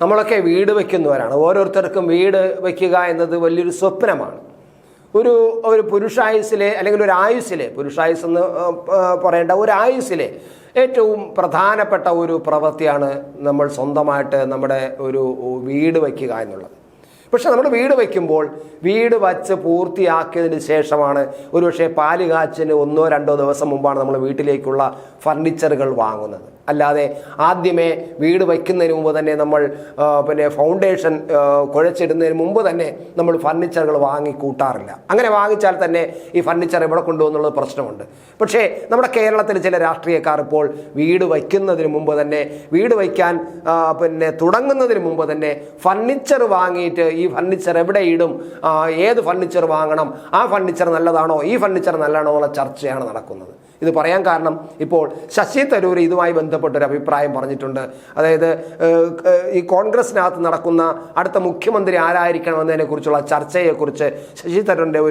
നമ്മളൊക്കെ വീട് വയ്ക്കുന്നവരാണ്. ഓരോരുത്തർക്കും വീട് വയ്ക്കുക എന്നത് വലിയൊരു സ്വപ്നമാണ്. ഒരു പുരുഷായുസിലെ അല്ലെങ്കിൽ ഒരു ആയുസ്സിലെ, പുരുഷായുസ് എന്ന് പറയേണ്ട ഒരു ആയുസ്സിലെ ഏറ്റവും പ്രധാനപ്പെട്ട ഒരു പ്രവൃത്തിയാണ് നമ്മൾ സ്വന്തമായിട്ട് നമ്മുടെ ഒരു വീട് വയ്ക്കുക എന്നുള്ളത്. പക്ഷെ നമ്മൾ വീട് വയ്ക്കുമ്പോൾ വീട് വച്ച് പൂർത്തിയാക്കിയതിന് ശേഷമാണ് ഒരുപക്ഷെ പാല് കാച്ചിന് 1-2 ദിവസം മുമ്പാണ് നമ്മൾ വീട്ടിലേക്കുള്ള ഫർണിച്ചറുകൾ വാങ്ങുന്നത്. അല്ലാതെ ആദ്യമേ വീട് വയ്ക്കുന്നതിന് മുമ്പ് തന്നെ നമ്മൾ ഫൗണ്ടേഷൻ കുഴച്ചിടുന്നതിന് മുമ്പ് തന്നെ നമ്മൾ ഫർണിച്ചറുകൾ വാങ്ങി കൂട്ടാറില്ല. അങ്ങനെ വാങ്ങിച്ചാൽ തന്നെ ഈ ഫർണിച്ചർ എവിടെ കൊണ്ടുപോകുന്നുള്ളത് പ്രശ്നമുണ്ട്. പക്ഷേ നമ്മുടെ കേരളത്തിൽ ചില രാഷ്ട്രീയക്കാർ ഇപ്പോൾ വീട് വയ്ക്കുന്നതിന് മുമ്പ് തന്നെ, വീട് വയ്ക്കാൻ തുടങ്ങുന്നതിന് മുമ്പ് തന്നെ ഫർണിച്ചർ വാങ്ങിയിട്ട് ഈ ഫർണിച്ചർ എവിടെ ഇടും, ഏത് ഫർണിച്ചർ വാങ്ങണം, ആ ഫർണിച്ചർ നല്ലതാണോ, ഈ ഫർണിച്ചർ നല്ലതാണോ എന്നുള്ള ചർച്ചയാണ് നടക്കുന്നത്. ഇത് പറയാൻ കാരണം ഇപ്പോൾ ശശി തരൂർ ഇതുമായി ബന്ധപ്പെട്ടൊരു അഭിപ്രായം പറഞ്ഞിട്ടുണ്ട്. അതായത് ഈ കോൺഗ്രസിനകത്ത് നടക്കുന്ന അടുത്ത മുഖ്യമന്ത്രി ആരായിരിക്കണമെന്നതിനെ കുറിച്ചുള്ള ചർച്ചയെക്കുറിച്ച് ശശി തരൂരിൻ്റെ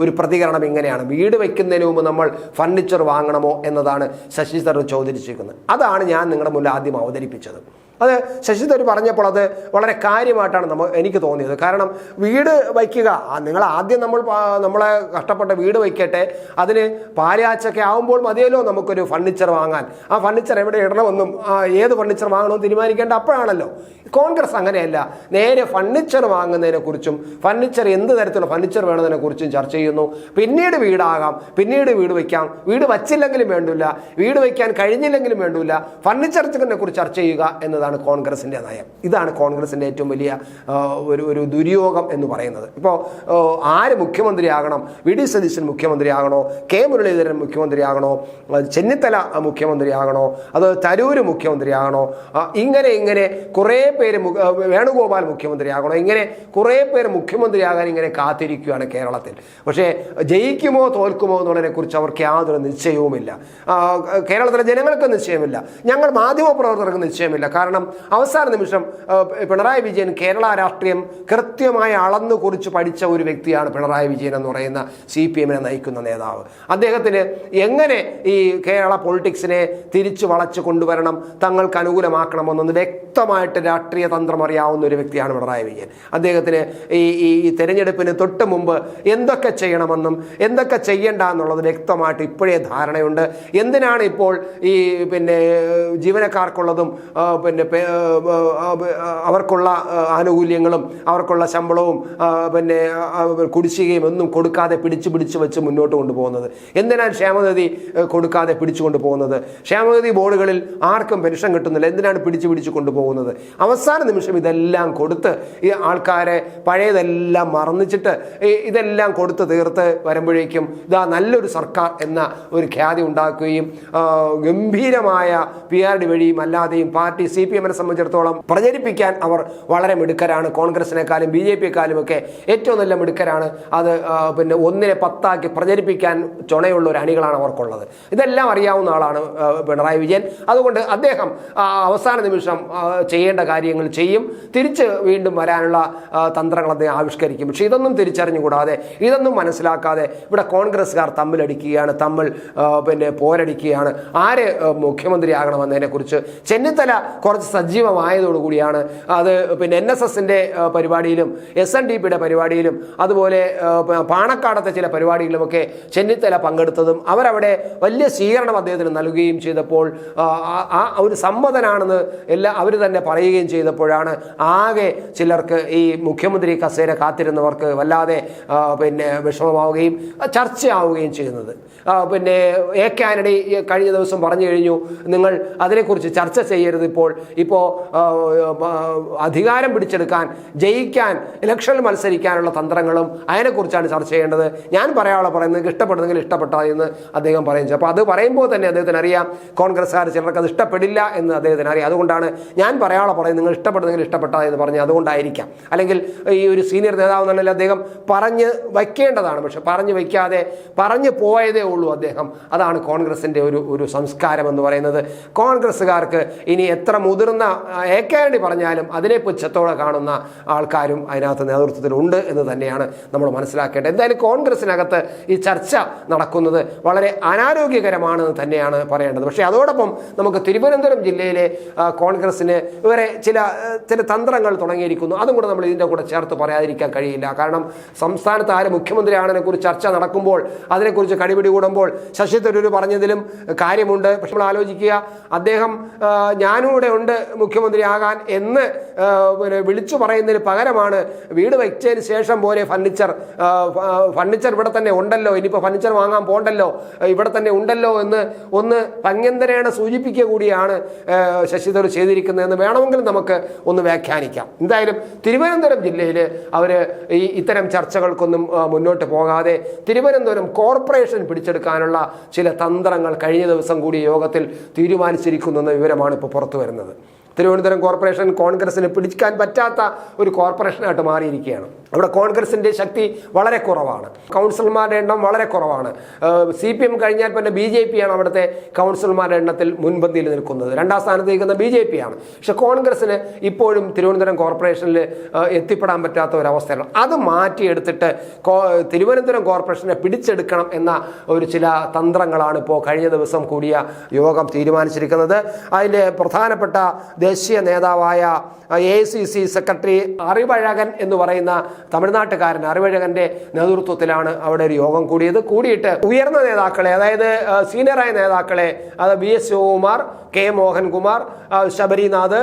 ഒരു പ്രതികരണം ഇങ്ങനെയാണ്: വീട് വയ്ക്കുന്നതിന് മുമ്പ് നമ്മൾ ഫർണിച്ചർ വാങ്ങണമോ എന്നതാണ് ശശി തരൂർ ചോദിച്ചിരിക്കുന്നത്. അതാണ് ഞാൻ നിങ്ങളുടെ മുന്നിൽ ആദ്യം അവതരിപ്പിച്ചത്. അത് ശശി തരൂർ പറഞ്ഞപ്പോൾ അത് വളരെ കാര്യമായിട്ടാണ് എനിക്ക് തോന്നിയത്. കാരണം വീട് വയ്ക്കുക, നിങ്ങൾ ആദ്യം നമ്മളെ കഷ്ടപ്പെട്ട വീട് വയ്ക്കട്ടെ, അതിന് പാലാച്ചൊക്കെ ആകുമ്പോൾ മതിയല്ലോ നമുക്കൊരു ഫർണിച്ചർ വാങ്ങാൻ. ആ ഫർണിച്ചർ എവിടെ ഇടണമെന്നും ഏത് ഫർണിച്ചർ വാങ്ങണമെന്ന് തീരുമാനിക്കേണ്ട അപ്പോഴാണല്ലോ. കോൺഗ്രസ് അങ്ങനെയല്ല, നേരെ ഫർണിച്ചർ വാങ്ങുന്നതിനെക്കുറിച്ചും ഫർണിച്ചർ എന്ത് തരത്തിലുള്ള ഫർണിച്ചർ വേണമെന്നതിനെക്കുറിച്ചും ചർച്ച ചെയ്യുന്നു. പിന്നീട് വീടാകാം, പിന്നീട് വീട് വയ്ക്കാം, വീട് വച്ചില്ലെങ്കിലും വേണ്ടില്ല, വീട് വയ്ക്കാൻ കഴിഞ്ഞില്ലെങ്കിലും വേണ്ടില്ല, ഫർണിച്ചറിനെ കുറിച്ച് ചർച്ച ചെയ്യുക എന്നതാണ് കോൺഗ്രസിന്റെ നയം. ഇതാണ് കോൺഗ്രസിന്റെ ഏറ്റവും വലിയ ഒരു ദുര്യോഗം എന്ന് പറയുന്നത്. ഇപ്പോൾ ആര് മുഖ്യമന്ത്രിയാകണം, വി ഡി സതീശൻ മുഖ്യമന്ത്രിയാകണോ, കെ മുരളീധരൻ മുഖ്യമന്ത്രിയാകണോ, ചെന്നിത്തല മുഖ്യമന്ത്രിയാകണോ, അത് തരൂര് മുഖ്യമന്ത്രിയാകണോ, ഇങ്ങനെ കുറേ പേര്, വേണുഗോപാൽ മുഖ്യമന്ത്രിയാകണോ, ഇങ്ങനെ കുറേ പേര് മുഖ്യമന്ത്രിയാകാൻ ഇങ്ങനെ കാത്തിരിക്കുകയാണ് കേരളത്തിൽ. പക്ഷേ ജയിക്കുമോ തോൽക്കുമോ എന്നുള്ളതിനെ കുറിച്ച് അവർക്ക് യാതൊരു നിശ്ചയവുമില്ല. കേരളത്തിലെ ജനങ്ങൾക്ക് നിശ്ചയമില്ല, ഞങ്ങൾ മാധ്യമപ്രവർത്തകർക്ക് നിശ്ചയമില്ല. കാരണം അവസാന നിമിഷം പിണറായി വിജയൻ കേരള രാഷ്ട്രീയം കൃത്യമായി അളന്നു കുറിച്ച് പഠിച്ച ഒരു വ്യക്തിയാണ് പിണറായി വിജയൻ എന്ന് പറയുന്ന CPM നയിക്കുന്ന നേതാവ്. അദ്ദേഹത്തിന് എങ്ങനെ ഈ കേരള പൊളിറ്റിക്സിനെ തിരിച്ചു വളച്ചു കൊണ്ടുവരണം, തങ്ങൾക്ക് അനുകൂലമാക്കണമെന്നൊന്ന് വ്യക്തമായിട്ട് രാഷ്ട്രീയ തന്ത്രം അറിയാവുന്ന ഒരു വ്യക്തിയാണ് പിണറായി വിജയൻ. അദ്ദേഹത്തിന് ഈ തെരഞ്ഞെടുപ്പിന് തൊട്ട് മുമ്പ് എന്തൊക്കെ ചെയ്യണമെന്നും എന്തൊക്കെ ചെയ്യണ്ട എന്നുള്ളത് വ്യക്തമായിട്ട് ഇപ്പോഴേ ധാരണയുണ്ട്. എന്തിനാണ് ഇപ്പോൾ ഈ ജീവനക്കാർക്കുള്ളതും അവർക്കുള്ള ആനുകൂല്യങ്ങളും അവർക്കുള്ള ശമ്പളവും കുടിശ്ശികയും ഒന്നും കൊടുക്കാതെ പിടിച്ച് വെച്ച് മുന്നോട്ട് കൊണ്ടുപോകുന്നത്? എന്തിനാണ് ക്ഷേമനിധി കൊടുക്കാതെ പിടിച്ചു കൊണ്ടുപോകുന്നത്? ക്ഷേമനിധി ബോർഡുകളിൽ ആർക്കും പെൻഷൻ കിട്ടുന്നില്ല, എന്തിനാണ് പിടിച്ചു കൊണ്ടുപോകുന്നത്? അവസാന നിമിഷം ഇതെല്ലാം കൊടുത്ത് ഈ ആൾക്കാരെ പഴയതെല്ലാം മറന്നിച്ചിട്ട് ഇതെല്ലാം കൊടുത്ത് തീർത്ത് വരുമ്പോഴേക്കും ഇതാ നല്ലൊരു സർക്കാർ എന്ന ഒരു ഖ്യാതി ഉണ്ടാക്കുകയും ഗംഭീരമായ PRD വഴിയും അല്ലാതെയും പാർട്ടി CPM സംബന്ധിച്ചിടത്തോളം പ്രചരിപ്പിക്കാൻ അവർ വളരെ മിടുക്കരാണ്. കോൺഗ്രസിനേക്കാളും BJP-ക്കാളും ഒക്കെ ഏറ്റവും നല്ല മിടുക്കരാണ്. അത് ഒന്നിനെ 10 പ്രചരിപ്പിക്കാൻ ചുണയുള്ള ഒരു അണികളാണ് അവർക്കുള്ളത്. ഇതെല്ലാം അറിയാവുന്ന ആളാണ് പിണറായി വിജയൻ. അതുകൊണ്ട് അദ്ദേഹം അവസാന നിമിഷം ചെയ്യേണ്ട കാര്യങ്ങൾ ചെയ്യും, തിരിച്ച് വീണ്ടും വരാനുള്ള തന്ത്രങ്ങൾ അദ്ദേഹം ആവിഷ്കരിക്കും. പക്ഷെ ഇതൊന്നും തിരിച്ചറിഞ്ഞുകൂടാതെ, ഇതൊന്നും മനസ്സിലാക്കാതെ ഇവിടെ കോൺഗ്രസ്സുകാർ തമ്മിലടിക്കുകയാണ്, പോരടിക്കുകയാണ്. ആര് മുഖ്യമന്ത്രിയാകണമെന്നതിനെക്കുറിച്ച് ചെന്നിത്തല കുറച്ച് സജീവമായതോടുകൂടിയാണ് അത് NSSന്റെ പരിപാടിയിലും SNDPയുടെ പരിപാടിയിലും അതുപോലെ പാണക്കാടത്തെ ചില പരിപാടികളിലുമൊക്കെ ചെന്നിത്തല പങ്കെടുത്തതും അവരവിടെ വലിയ സ്വീകരണം അദ്ദേഹത്തിന് നൽകുകയും ചെയ്തപ്പോൾ ആ ഒരു സമ്മതനാണെന്ന് അവർ തന്നെ പറയുകയും ചെയ്തപ്പോഴാണ് ആകെ ചിലർക്ക് ഈ മുഖ്യമന്ത്രി കസേര കാത്തിരുന്നവർക്ക് വല്ലാതെ വിഷമമാവുകയും ചർച്ചയാവുകയും ചെയ്യുന്നത്. AK ആന്റണി കഴിഞ്ഞ ദിവസം പറഞ്ഞു കഴിഞ്ഞു, നിങ്ങൾ അതിനെക്കുറിച്ച് ചർച്ച ചെയ്യരുത്, ഇപ്പോൾ അധികാരം പിടിച്ചെടുക്കാൻ, ജയിക്കാൻ, ഇലക്ഷനിൽ മത്സരിക്കാനുള്ള തന്ത്രങ്ങളും അതിനെക്കുറിച്ചാണ് ചർച്ച ചെയ്യേണ്ടത്. ഞാൻ പറയാനുള്ള പറയുന്നത് ഇഷ്ടപ്പെടുന്നെങ്കിൽ ഇഷ്ടപ്പെട്ടാതെന്ന് അദ്ദേഹം പറയുന്നത്. അപ്പോൾ അത് പറയുമ്പോൾ തന്നെ അദ്ദേഹത്തിന് അറിയാം കോൺഗ്രസ്സുകാർ ചിലർക്ക് അത് ഇഷ്ടപ്പെടില്ല എന്ന് അദ്ദേഹത്തിന് അറിയാം. അതുകൊണ്ടാണ് ഞാൻ പറയാനുള്ള പറയുന്നത് നിങ്ങൾ ഇഷ്ടപ്പെടുന്നെങ്കിൽ ഇഷ്ടപ്പെട്ടാതെ എന്ന് പറഞ്ഞ്, അതുകൊണ്ടായിരിക്കാം. അല്ലെങ്കിൽ ഈ ഒരു സീനിയർ നേതാവ് എന്നുള്ളതിൽ അദ്ദേഹം പറഞ്ഞ് വയ്ക്കേണ്ടതാണ്, പക്ഷെ പറഞ്ഞു വയ്ക്കാതെ പറഞ്ഞു പോയതേ ഉള്ളൂ അദ്ദേഹം. അതാണ് കോൺഗ്രസിൻ്റെ ഒരു സംസ്കാരം എന്ന് പറയുന്നത്. കോൺഗ്രസ്സുകാർക്ക് ഇനി എത്ര മുതിർന്ന AK ആന്റണി പറഞ്ഞാലും അതിനെ പുച്ഛത്തോടെ കാണുന്ന ആൾക്കാരും അതിനകത്ത് നേതൃത്വത്തിലുണ്ട് എന്ന് തന്നെയാണ് നമ്മൾ മനസ്സിലാക്കേണ്ടത്. എന്തായാലും കോൺഗ്രസിനകത്ത് ഈ ചർച്ച നടക്കുന്നത് വളരെ അനാരോഗ്യകരമാണെന്ന് തന്നെയാണ് പറയേണ്ടത്. പക്ഷേ അതോടൊപ്പം നമുക്ക് തിരുവനന്തപുരം ജില്ലയിലെ കോൺഗ്രസ്സിന് വേറെ ചില തന്ത്രങ്ങൾ തുടങ്ങിയിരിക്കുന്നു. അതും കൂടെ നമ്മൾ ഇതിൻ്റെ കൂടെ ചേർത്ത് പറയാതിരിക്കാൻ കഴിയില്ല. കാരണം സംസ്ഥാനത്ത് ആര് മുഖ്യമന്ത്രിയാണെന്നെ കുറിച്ച് ചർച്ച നടക്കുമ്പോൾ, അതിനെക്കുറിച്ച് കടിപിടി കൂടുമ്പോൾ ശശി തരൂർ പറഞ്ഞതിലും കാര്യമുണ്ട്. പക്ഷെ നമ്മൾ ആലോചിക്കുക, അദ്ദേഹം ഞാനും ഇവിടെ ഉണ്ട് മുഖ്യമന്ത്രിയാകാൻ എന്ന് വിളിച്ചു പറയുന്നതിന് പകരമാണ് വീട് വെച്ചതിന് ശേഷം പോലെ ഫർണിച്ചർ ഇവിടെ തന്നെ ഉണ്ടല്ലോ, ഇനിയിപ്പോൾ ഫർണിച്ചർ വാങ്ങാൻ പോകണ്ടല്ലോ, ഇവിടെ തന്നെ ഉണ്ടല്ലോ എന്ന് ഒന്ന് ഭംഗ്യന്തരേണ സൂചിപ്പിക്കുക കൂടിയാണ് ശശി തരൂർ ചെയ്തിരിക്കുന്നതെന്ന് വേണമെങ്കിലും നമുക്ക് ഒന്ന് വ്യാഖ്യാനിക്കാം. എന്തായാലും തിരുവനന്തപുരം ജില്ലയിൽ അവർ ഇത്തരം ചർച്ചകൾക്കൊന്നും മുന്നോട്ട് പോകാതെ തിരുവനന്തപുരം കോർപ്പറേഷൻ പിടിച്ചെടുക്കാനുള്ള ചില തന്ത്രങ്ങൾ കഴിഞ്ഞ ദിവസം കൂടി യോഗത്തിൽ തീരുമാനിച്ചിരിക്കുന്നു എന്ന വിവരമാണ് ഇപ്പോൾ പുറത്തു വരുന്നത്. തിരുവനന്തപുരം കോർപ്പറേഷൻ കോൺഗ്രസിന് പിടിക്കാൻ പറ്റാത്ത ഒരു കോർപ്പറേഷനായിട്ട് മാറിയിരിക്കുകയാണ്. അവിടെ കോൺഗ്രസിൻ്റെ ശക്തി വളരെ കുറവാണ്, കൗൺസിലർമാരുടെ എണ്ണം വളരെ കുറവാണ്. CPM കഴിഞ്ഞാൽ പിന്നെ BJP ആണ് അവിടുത്തെ കൗൺസിലർമാരുടെ എണ്ണത്തിൽ മുൻപന്തിയിൽ നിൽക്കുന്നത്. രണ്ടാം സ്ഥാനത്ത് നിൽക്കുന്ന BJP ആണ്. പക്ഷെ കോൺഗ്രസിന് ഇപ്പോഴും തിരുവനന്തപുരം കോർപ്പറേഷനിൽ എത്തിപ്പെടാൻ പറ്റാത്ത ഒരവസ്ഥയാണ്. അത് മാറ്റിയെടുത്തിട്ട് തിരുവനന്തപുരം കോർപ്പറേഷനെ പിടിച്ചെടുക്കണം എന്ന ചില തന്ത്രങ്ങളാണ് ഇപ്പോൾ കഴിഞ്ഞ ദിവസം കൂടിയ യോഗം തീരുമാനിച്ചിരിക്കുന്നത്. അതിൻ്റെ പ്രധാനപ്പെട്ട ദേശീയ നേതാവായ AICC സെക്രട്ടറി അറിവഴകൻ എന്ന് പറയുന്ന തമിഴ്നാട്ടുകാരൻ അറിവഴകന്റെ നേതൃത്വത്തിലാണ് അവിടെ ഒരു യോഗം കൂടിയിട്ട് ഉയർന്ന നേതാക്കളെ, അതായത് സീനിയറായ നേതാക്കളെ, അത് VS ശിവകുമാർ, K മോഹൻകുമാർ, ശബരിനാഥ്,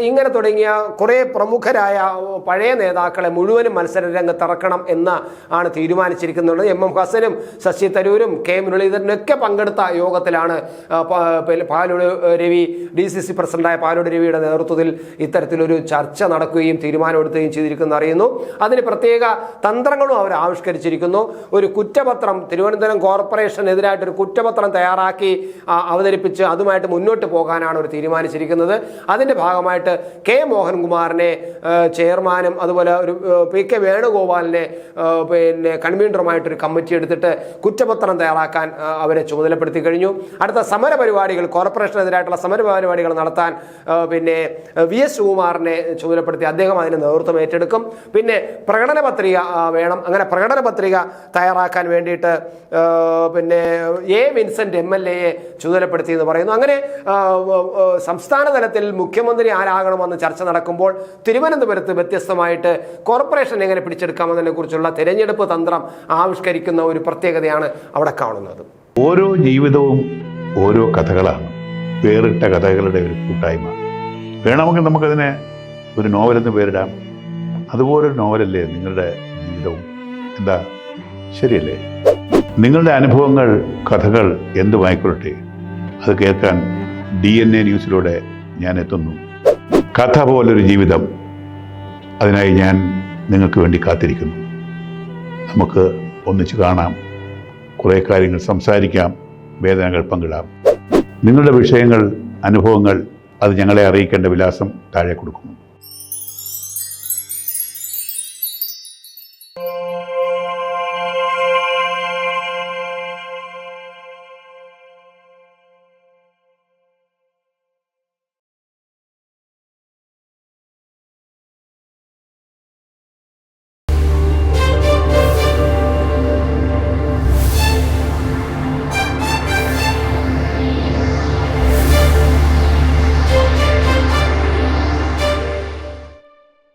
ഇങ്ങനെ തുടങ്ങിയ കുറേ പ്രമുഖരായ പഴയ നേതാക്കളെ മുഴുവനും മത്സര രംഗത്തിറക്കണം എന്ന് ആണ് തീരുമാനിച്ചിരിക്കുന്നത്. MM ഹസനും ശശി തരൂരും K മുരളീധരനൊക്കെ പങ്കെടുത്ത യോഗത്തിലാണ് പാലോട് രവി, DCC പ്രസിഡന്റായ പാലോട് രവിയുടെ നേതൃത്വത്തിൽ ഇത്തരത്തിലൊരു ചർച്ച നടക്കുകയും തീരുമാനമെടുക്കുകയും ചെയ്തിരിക്കുന്നു അറിയുന്നു. അതിന് പ്രത്യേക തന്ത്രങ്ങളും അവർ ആവിഷ്കരിച്ചിരിക്കുന്നു. ഒരു കുറ്റപത്രം, തിരുവനന്തപുരം കോർപ്പറേഷനെതിരായിട്ടൊരു കുറ്റപത്രം തയ്യാറാക്കി അവതരിപ്പിച്ച് അതുമായിട്ട് മുന്നോട്ട് പോകാനാണ് അവർ തീരുമാനിച്ചിരിക്കുന്നത്. അതിൻ്റെ ഭാഗമായിട്ട് K മോഹൻകുമാറിനെ ചെയർമാനും അതുപോലെ ഒരു PK വേണുഗോപാലിനെ കൺവീനറുമായിട്ടൊരു കമ്മിറ്റി എടുത്തിട്ട് കുറ്റപത്രം തയ്യാറാക്കാൻ അവരെ ചുമതലപ്പെടുത്തി കഴിഞ്ഞു. അടുത്ത സമരപരിപാടികൾ, കോർപ്പറേഷനെതിരായിട്ടുള്ള സമരപരിപാടികൾ നടത്താൻ VS ശിവകുമാറിനെ ചുമതലപ്പെടുത്തി അദ്ദേഹം അതിന് നേതൃത്വം ഏറ്റെടുക്കും. പിന്നെ പ്രകടന പത്രിക വേണം. അങ്ങനെ പ്രകടന പത്രിക തയ്യാറാക്കാൻ വേണ്ടിയിട്ട് A വിൻസെന്റ് MLA ചുമതലപ്പെടുത്തി എന്ന് പറയുന്നു. അങ്ങനെ സംസ്ഥാന തലത്തിൽ മുഖ്യമന്ത്രി ആരാകണമെന്ന് ചർച്ച നടക്കുമ്പോൾ തിരുവനന്തപുരത്ത് വ്യത്യസ്തമായിട്ട് കോർപ്പറേഷൻ എങ്ങനെ പിടിച്ചെടുക്കാമെന്നതിനെ കുറിച്ചുള്ള തിരഞ്ഞെടുപ്പ് തന്ത്രം ആവിഷ്കരിക്കുന്ന ഒരു പ്രത്യേകതയാണ് അവിടെ കാണുന്നത്. ഓരോ ജീവിതവും ഓരോ കഥകളാണ്, വേറിട്ട കഥകളുടെ ഒരു കൂട്ടായ്മ. വേണമെങ്കിൽ നമുക്കതിനെ ഒരു നോവലെന്ന് പേരിടാം. അതുപോലൊരു നോവലല്ലേ നിങ്ങളുടെ ജീവിതവും? എന്താ, ശരിയല്ലേ? നിങ്ങളുടെ അനുഭവങ്ങൾ, കഥകൾ എന്തുമായിക്കൊള്ളട്ടെ, അത് കേൾക്കാൻ DNA ന്യൂസിലൂടെ ഞാൻ എത്തുന്നു. കഥ പോലൊരു ജീവിതം, അതിനായി ഞാൻ നിങ്ങൾക്ക് വേണ്ടി കാത്തിരിക്കുന്നു. നമുക്ക് ഒന്നിച്ച് കാണാം, കുറേ കാര്യങ്ങൾ സംസാരിക്കാം, വേദനകൾ പങ്കിടാം. നിങ്ങളുടെ വിഷയങ്ങൾ, അനുഭവങ്ങൾ അത് ഞങ്ങളെ അറിയിക്കേണ്ട വിലാസം താഴെ കൊടുക്കുന്നു.